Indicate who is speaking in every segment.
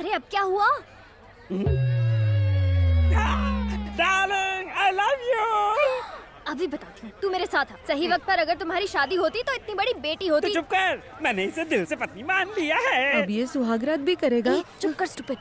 Speaker 1: अरे अब क्या हुआ?
Speaker 2: Darling, I love you.
Speaker 1: अभी बताती हूँ, तू मेरे साथ आ। सही वक्त पर अगर तुम्हारी शादी होती तो इतनी बड़ी बेटी होती।
Speaker 2: तो चुप कर, मैंने इसे दिल से पत्नी मान लिया है।
Speaker 3: अब ये सुहागरात भी करेगा।
Speaker 1: चुप कर स्टूपिड।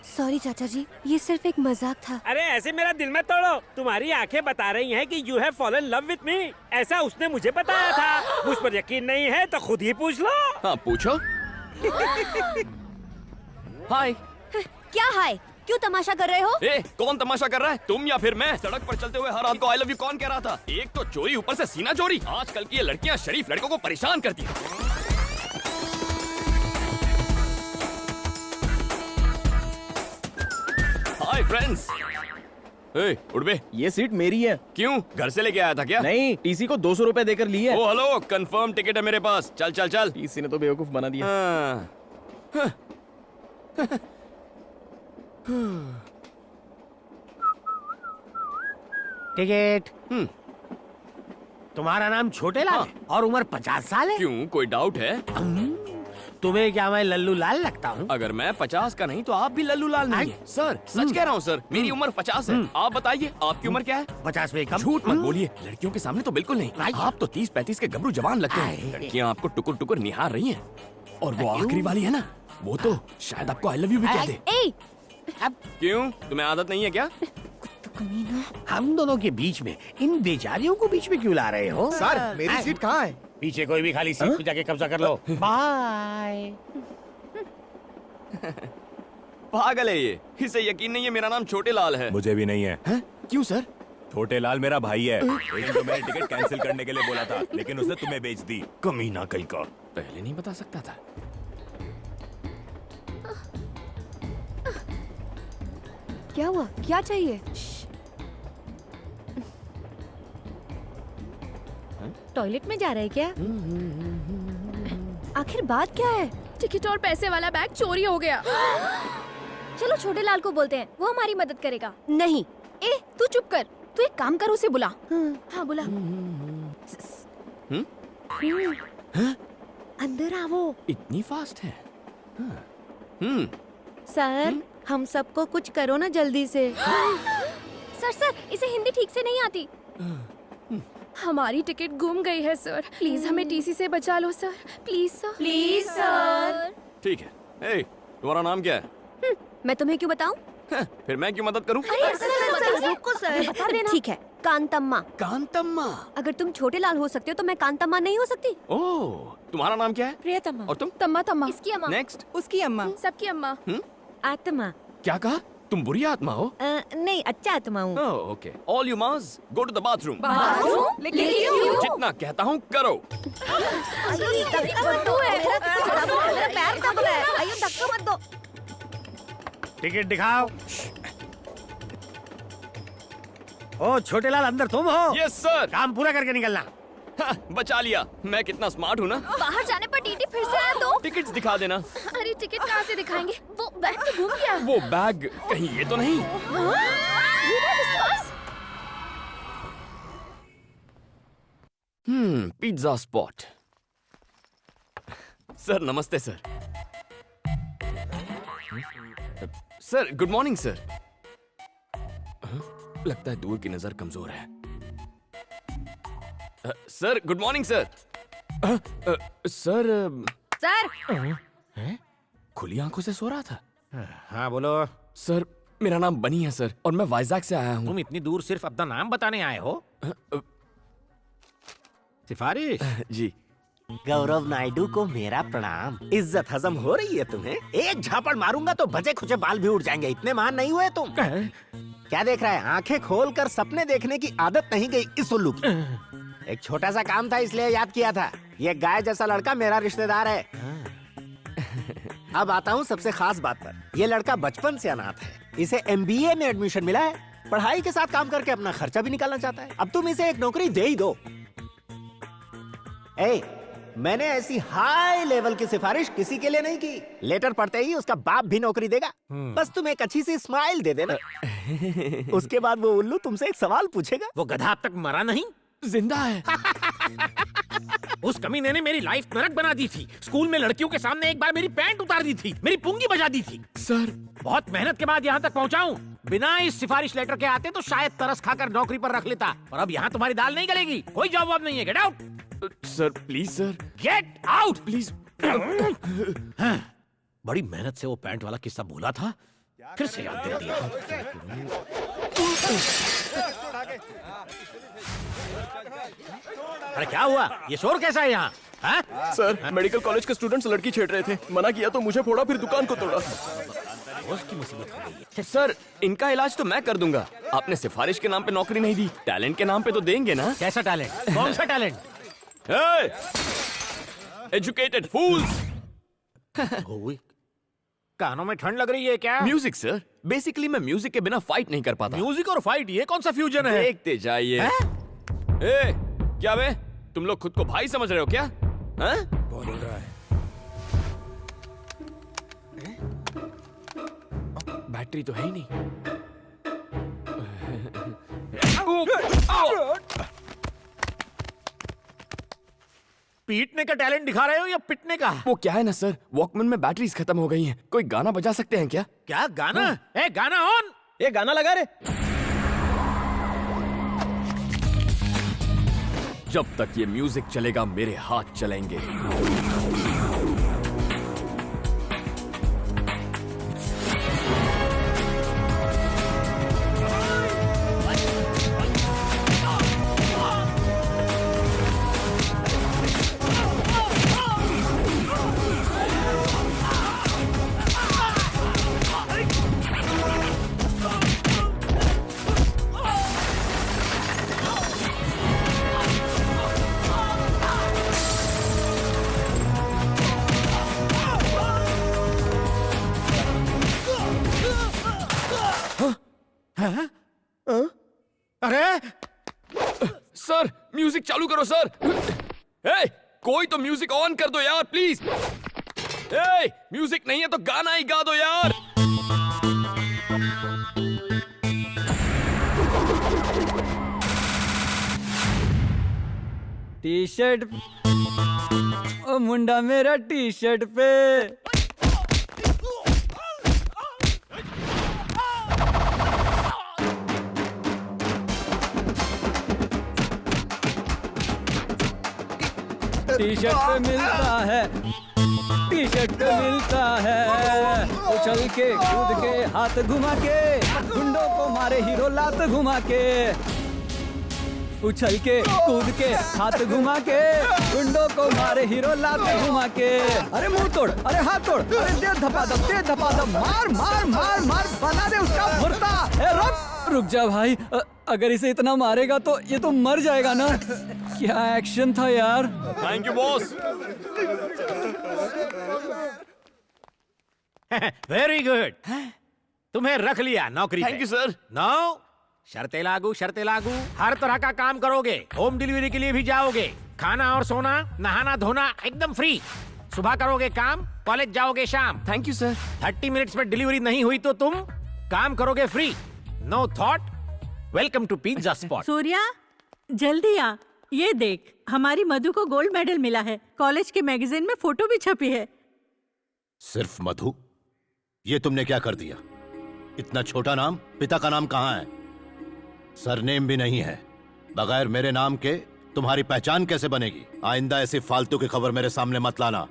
Speaker 1: सॉरी चाचा जी, ये सिर्फ एक मजाक था।
Speaker 2: अरे ऐसे मेरा दिल मत तोड़ो। तुम्हारी आंखें बता रही हैं कि you have fallen love with me. ऐसा उसने मुझे बताया था। मुझ पर यकीन नहीं है तो खुद ही पूछ लो।
Speaker 4: हाँ पूछो। हाय।
Speaker 1: क्या हाय? क्यों तमाशा कर रहे हो?
Speaker 4: ए, कौन तमाशा कर रहा है, तुम या फिर मैं? सड़क पर चलते हुए हर रात को आई लव यू कौन कह रहा था? एक तो चोरी, ऊपर से सीना चोरी। आजकल की ये लड़कियां शरीफ लड़कों को परेशान करती हैं। Hi friends. ए, उठ बे।
Speaker 5: ये सीट मेरी है।
Speaker 4: क्यों, घर से लेके आया था क्या?
Speaker 5: नहीं, टीसी को 200 रुपए देकर ली है।
Speaker 4: ओ हेलो, कंफर्म टिकट है मेरे पास। चल चल चल।
Speaker 5: टीसी ने तो बेवकूफ बना दिया।
Speaker 4: हाँ।
Speaker 6: टिकट। तुम्हारा नाम छोटे लाल है और उम्र 50 साल है।
Speaker 4: क्यों, कोई डाउट है?
Speaker 6: तुम्हें क्या मैं लल्लू लाल लगता हूँ?
Speaker 4: अगर मैं 50 का नहीं तो आप भी लल्लू लाल नहीं है। सर सच कह रहा हूँ सर, मेरी उम्र 50 है। आप बताइए आपकी उम्र क्या है?
Speaker 6: 50 में कम।
Speaker 4: झूठ मत बोलिए, लड़कियों के सामने तो बिल्कुल नहीं। आप तो 30-35 के गबरू जवान लगते हैं। लड़कियाँ आपको टुकुर टुकुर निहार रही हैं। और वो आखिरी वाली है ना, वो तो शायद आपको आई लव यू भी कह दे।
Speaker 1: ए,
Speaker 6: अब
Speaker 4: क्यों, तुम्हें आदत नहीं है क्या?
Speaker 6: हम दोनों के बीच में इन बेचारियों को बीच में क्यों ला रहे हो?
Speaker 7: सर, मेरी सीट कहाँ है?
Speaker 6: पीछे कोई भी खाली सीट पे जाके कब्जा कर लो। बाय।
Speaker 4: पागल है ये, इसे यकीन नहीं है मेरा नाम छोटे लाल है।
Speaker 7: मुझे भी नहीं है।
Speaker 4: क्यों सर?
Speaker 7: छोटे लाल मेरा भाई है। एक दिन तो मैंने टिकट कैंसिल करने के लिए बोला था, लेकिन उसने तुम्हें बेच दी। कमीना कहीं का।
Speaker 4: पहले नहीं बता सकता था।
Speaker 1: क्या हुआ? क्या चाहिए? टॉयलेट में जा रहे क्या? आखिर बात क्या है?
Speaker 3: टिकट और पैसे वाला बैग चोरी हो गया।
Speaker 1: चलो छोटे लाल को बोलते हैं, वो हमारी मदद करेगा। नहीं। ए, तू चुप कर। तू एक काम कर, उसे बुला। हाँ बुला। अंदर आओ।
Speaker 4: इतनी फास्ट है?
Speaker 1: सर, हम सबको कुछ करो ना जल्दी से। सर, इसे हिंदी ठीक से नहीं आती।
Speaker 3: हमारी टिकट गुम गई है सर, प्लीज हमें टीसी से बचा लो sir, please sir. Please sir.
Speaker 4: ठीक है। ए, तुम्हारा नाम क्या है?
Speaker 1: मैं तुम्हें क्यों बताऊं?
Speaker 4: फिर मैं क्यों मदद करूं?
Speaker 1: रुको सर, बता देना। ठीक है, कांतम्मा।
Speaker 4: कांतम्मा।
Speaker 1: अगर तुम छोटे लाल हो सकते हो तो मैं कांतम्मा नहीं हो सकती?
Speaker 4: ओह, तुम्हारा नाम क्या है?
Speaker 3: प्रियतमा।
Speaker 4: और तुम?
Speaker 3: तम्मा तम्मा।
Speaker 1: इसकी अम्मा।
Speaker 4: नेक्स्ट।
Speaker 3: उसकी अम्मा। सबकी अम्मा।
Speaker 1: आत्मा।
Speaker 4: क्या कहा? तुम बुरी आत्मा हो?
Speaker 1: नहीं, अच्छा आत्मा हूँ।
Speaker 4: Oh okay. All you must go to the bathroom.
Speaker 3: लेकिन क्यों?
Speaker 4: जितना कहता हूँ करो।
Speaker 1: मेरा पैर दब रहा है। आइए, धक्का मत दो।
Speaker 6: टिकट दिखाओ। ओ छोटे लाल, अंदर तुम हो?
Speaker 4: Yes sir.
Speaker 6: काम पूरा करके निकलना।
Speaker 4: बचा लिया। मैं कितना स्मार्ट हूँ ना।
Speaker 1: बाहर जाने पर टीटी फिर से आया तो?
Speaker 4: टिकट्स दिखा देना।
Speaker 3: अरे टिकट कहाँ से दिखाएंगे? वो बैग तो गुम गया।
Speaker 4: वो बैग कहीं ये तो नहीं?
Speaker 3: ये बैग उसके पास?
Speaker 4: Pizza spot. सर नमस्ते sir. Sir good morning sir. लगता है दूर की नजर कमजोर है। Sir good morning sir. Sir खुली आंखों से सो रहा था।
Speaker 6: हाँ बोलो।
Speaker 4: सर मेरा नाम बनी है सर, और मैं वाइजैक से आया हूँ।
Speaker 6: तुम इतनी दूर सिर्फ अपना नाम बताने आए हो? सिफारिश?
Speaker 4: जी।
Speaker 6: गौरव नायडू को मेरा प्रणाम। इज्जत हजम हो रही है तुम्हें? एक झापड़ मारूंगा तो बचे खुचे बाल भी उड़ जाएंगे। इतने महान नहीं हुए तुम। क्या देख रहा है? आंखें खोलकर सपने देखने की आदत नहीं गई इस उल्लू की। एक छोटा सा काम था इसलिए याद किया था। ये गाय जैसा लड़का मेरा रिश्तेदार है। अब आता हूँ सबसे खास बात पर। ये लड़का बचपन से अनाथ है। इसे MBA में एडमिशन मिला है। पढ़ाई के साथ काम करके अपना खर्चा भी निकालना चाहता है। अब तुम इसे एक नौकरी दे ही दो। मैंने ऐसी हाई लेवल की सिफारिश किसी के लिए नहीं की। लेटर पढ़ते ही उसका बाप भी नौकरी देगा। बस तुम एक अच्छी सी स्माइल दे देना। उसके बाद वो उल्लू तुमसे एक सवाल पूछेगा। वो गधा अब तक मरा नहीं,
Speaker 4: जिंदा है।
Speaker 8: उस कमीने ने मेरी लाइफ नरक बना दी थी। स्कूल में लड़कियों के सामने एक बार मेरी पैंट उतार दी थी, मेरी पुंगी बजा दी थी।
Speaker 4: सर
Speaker 8: बहुत मेहनत के बाद यहाँ तक पहुँचा हूँ। बिना इस सिफारिश लेटर के आते तो शायद तरस खाकर नौकरी पर रख लेता, और अब यहाँ तुम्हारी दाल नहीं गलेगी। कोई जवाब नहीं है। Get out
Speaker 4: sir, please sir,
Speaker 8: get out
Speaker 4: please.
Speaker 8: बड़ी मेहनत से वो पैंट वाला किस्सा बोला था, फिर से याद दिला दिया। अरे क्या हुआ? ये शोर कैसा है यहाँ? हाँ?
Speaker 5: सर, मेडिकल कॉलेज के स्टूडेंट्स लड़की छेड़ रहे थे। मना किया तो मुझे फोड़ा, फिर दुकान को तोड़ा।
Speaker 8: उसकी मुसीबत हो गई है।
Speaker 4: सर, इनका इलाज तो मैं कर दूंगा। आपने सिफारिश के नाम पे नौकरी नहीं दी, टैलेंट के नाम पे तो देंगे ना?
Speaker 8: कैसा टैलेंट? कौन सा टैलेंट?
Speaker 4: एजुकेटेड फूल्स।
Speaker 8: कानों में ठंड लग रही है क्या?
Speaker 4: म्यूजिक सर, बेसिकली मैं म्यूजिक के बिना फाइट नहीं कर पाता।
Speaker 8: म्यूजिक और फाइट, ये कौन सा फ्यूजन है?
Speaker 4: देखते जाइए। ए, क्या बे? तुम लोग खुद को भाई समझ रहे हो क्या? हाँ?
Speaker 8: बोल रहा है।
Speaker 4: बैटरी तो है ही नहीं।
Speaker 8: पीटने का टैलेंट दिखा रहे हो या पिटने का?
Speaker 4: वो क्या है ना सर, वॉकमैन में बैटरीज खत्म हो गई हैं। कोई गाना बजा सकते हैं क्या?
Speaker 8: क्या गाना? ए, गाना ऑन।
Speaker 5: ये गाना लगा रे।
Speaker 4: जब तक ये म्यूजिक चलेगा मेरे हाथ चलेंगे।
Speaker 8: अरे
Speaker 4: सर, म्यूजिक चालू करो सर। ए, कोई तो म्यूजिक ऑन कर दो यार, प्लीज। ए, म्यूजिक नहीं है तो गाना ही गा दो यार।
Speaker 9: टी शर्ट, ओ मुंडा मेरा टी शर्ट पे। टी शर्ट पे मिलता है, टी शर्ट पे मिलता है। उछल के कूद के हाथ घुमा के, गुंडों को मारे हीरो लात घुमा के। उछल के कूद के हाथ घुमा के, गुंडों को मारे हीरो लात घुमा के। अरे मुंह तोड़, अरे हाथ तोड़, अरे दे धपाधप, दे धपाधप, मार मार मार मार, बना दे उसका भुर्ता। ए रुक जा भाई, अगर इसे इतना मारेगा तो ये तो मर जाएगा ना। क्या एक्शन था यार।
Speaker 4: Thank you boss.
Speaker 8: Very good, तुम्हें रख लिया नौकरी पे।
Speaker 4: Thank you sir.
Speaker 8: नो, शर्तें लागू, शर्तें लागू। हर तरह का काम करोगे, होम डिलीवरी के लिए भी जाओगे, खाना और सोना, नहाना धोना एकदम फ्री। सुबह करोगे काम, कॉलेज जाओगे शाम।
Speaker 4: Thank you sir.
Speaker 8: 30 मिनट्स में डिलीवरी नहीं हुई तो तुम काम करोगे free, no thought. Welcome to pizza spot.
Speaker 10: Surya, जल्दी आ, ये देख, हमारी मधु को गोल्ड मेडल मिला है। कॉलेज के मैगजीन में फोटो भी छपी है।
Speaker 11: सिर्फ मधु? ये तुमने क्या कर दिया? इतना छोटा नाम, पिता का नाम कहाँ है? सरनेम भी नहीं है। बगैर मेरे नाम के तुम्हारी पहचान कैसे बनेगी? आइंदा ऐसी फालतू की खबर मेरे सामने मत लाना।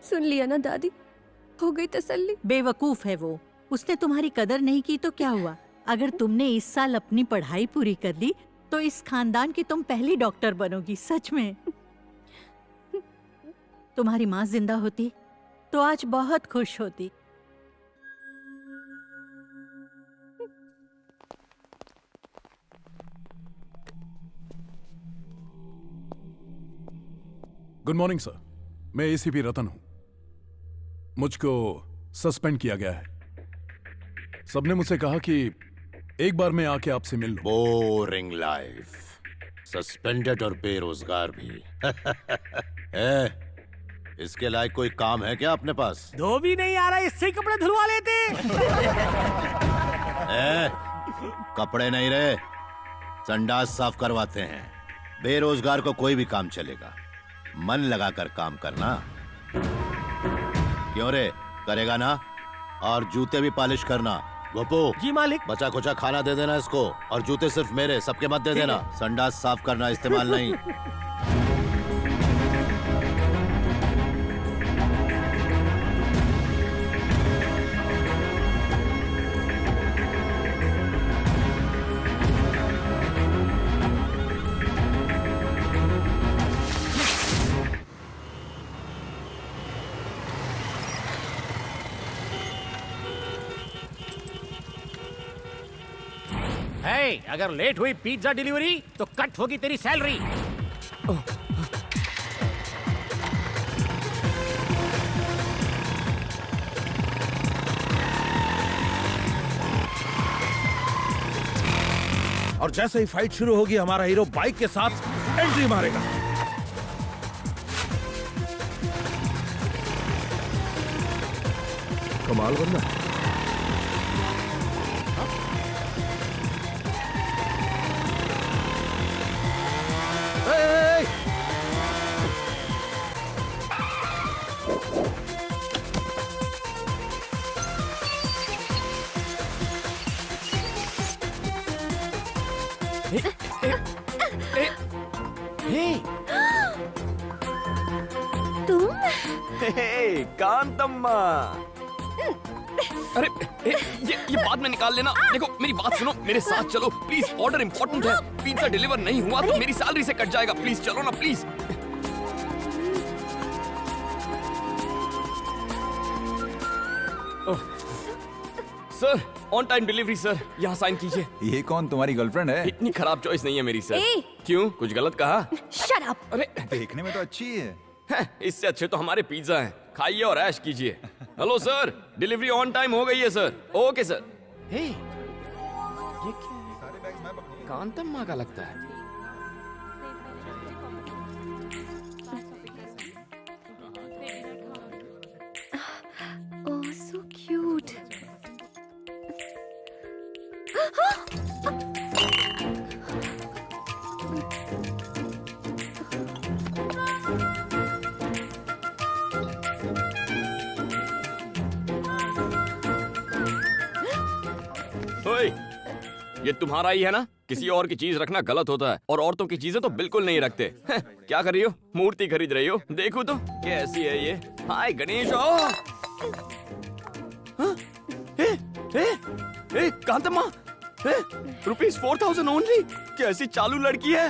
Speaker 3: सुन लिया ना दादी, हो गई तसल्ली।
Speaker 10: बेवकूफ है वो, उसने तुम्हारी कदर नहीं की तो क्या हुआ? अगर तुमने इस साल अपनी पढ़ाई पूरी कर ली तो इस खानदान की तुम पहली डॉक्टर बनोगी, सच में। तुम्हारी माँ जिंदा होती तो आज बहुत खुश होती।
Speaker 12: गुड मॉर्निंग सर, मैं एसीपी रतन हूं। मुझको सस्पेंड किया गया है। सबने मुझसे कहा कि एक बार मैं आके आपसे मिल लूं।
Speaker 11: बोरिंग लाइफ, सस्पेंडेड और बेरोजगार भी। इसके लायक कोई काम है क्या अपने पास?
Speaker 8: दो भी नहीं आ रहा, इससे ही कपड़े धुलवा लेते।
Speaker 11: कपड़े नहीं रहे, संडास साफ करवाते हैं। बेरोजगार को कोई भी काम चलेगा, मन लगाकर काम करना। क्यों रे, करेगा ना? और जूते भी पॉलिश करना। गोपू
Speaker 8: जी मालिक।
Speaker 11: बचा कुचा खाना दे देना इसको, और जूते सिर्फ मेरे, सबके मत दे देना। संडास साफ करना, इस्तेमाल नहीं।
Speaker 8: हे, अगर लेट हुई पिज्जा डिलीवरी तो कट होगी तेरी सैलरी।
Speaker 13: और जैसे ही फाइट शुरू होगी हमारा हीरो बाइक के साथ एंट्री मारेगा। कमाल बंदा है।
Speaker 1: तुम?
Speaker 4: कांतम्मा। अरे ये बाद में निकाल लेना। देखो मेरी बात सुनो, मेरे साथ चलो प्लीज, ऑर्डर इम्पोर्टेंट है। पिज्जा डिलीवर नहीं हुआ तो मेरी सैलरी से कट जाएगा। प्लीज चलो ना please. Sir on time delivery sir, यहाँ साइन कीजिए।
Speaker 14: ये कौन, तुम्हारी गर्लफ्रेंड है?
Speaker 4: इतनी खराब चॉइस नहीं है मेरी सर।
Speaker 1: ए!
Speaker 4: क्यों, कुछ गलत कहा?
Speaker 1: Shut up.
Speaker 4: अरे
Speaker 14: देखने में तो अच्छी है।
Speaker 4: इससे अच्छे तो हमारे पिज्जा हैं, खाइए और ऐश कीजिए। Hello sir, delivery on time हो गई है सर। Okay sir. हे, ये क्या है? कांतम्मा का लगता है।
Speaker 1: ओह सो क्यूट।
Speaker 4: ओए, ये तुम्हारा ही है ना? किसी और की चीज रखना गलत होता है, और औरतों की चीजें तो बिल्कुल नहीं रखते। क्या कर रही हो? मूर्ति खरीद रही हो? देखो तो कैसी है ये। हाय गणेश। कांतम्मा, ₹4000 ओनली। कैसी चालू लड़की है।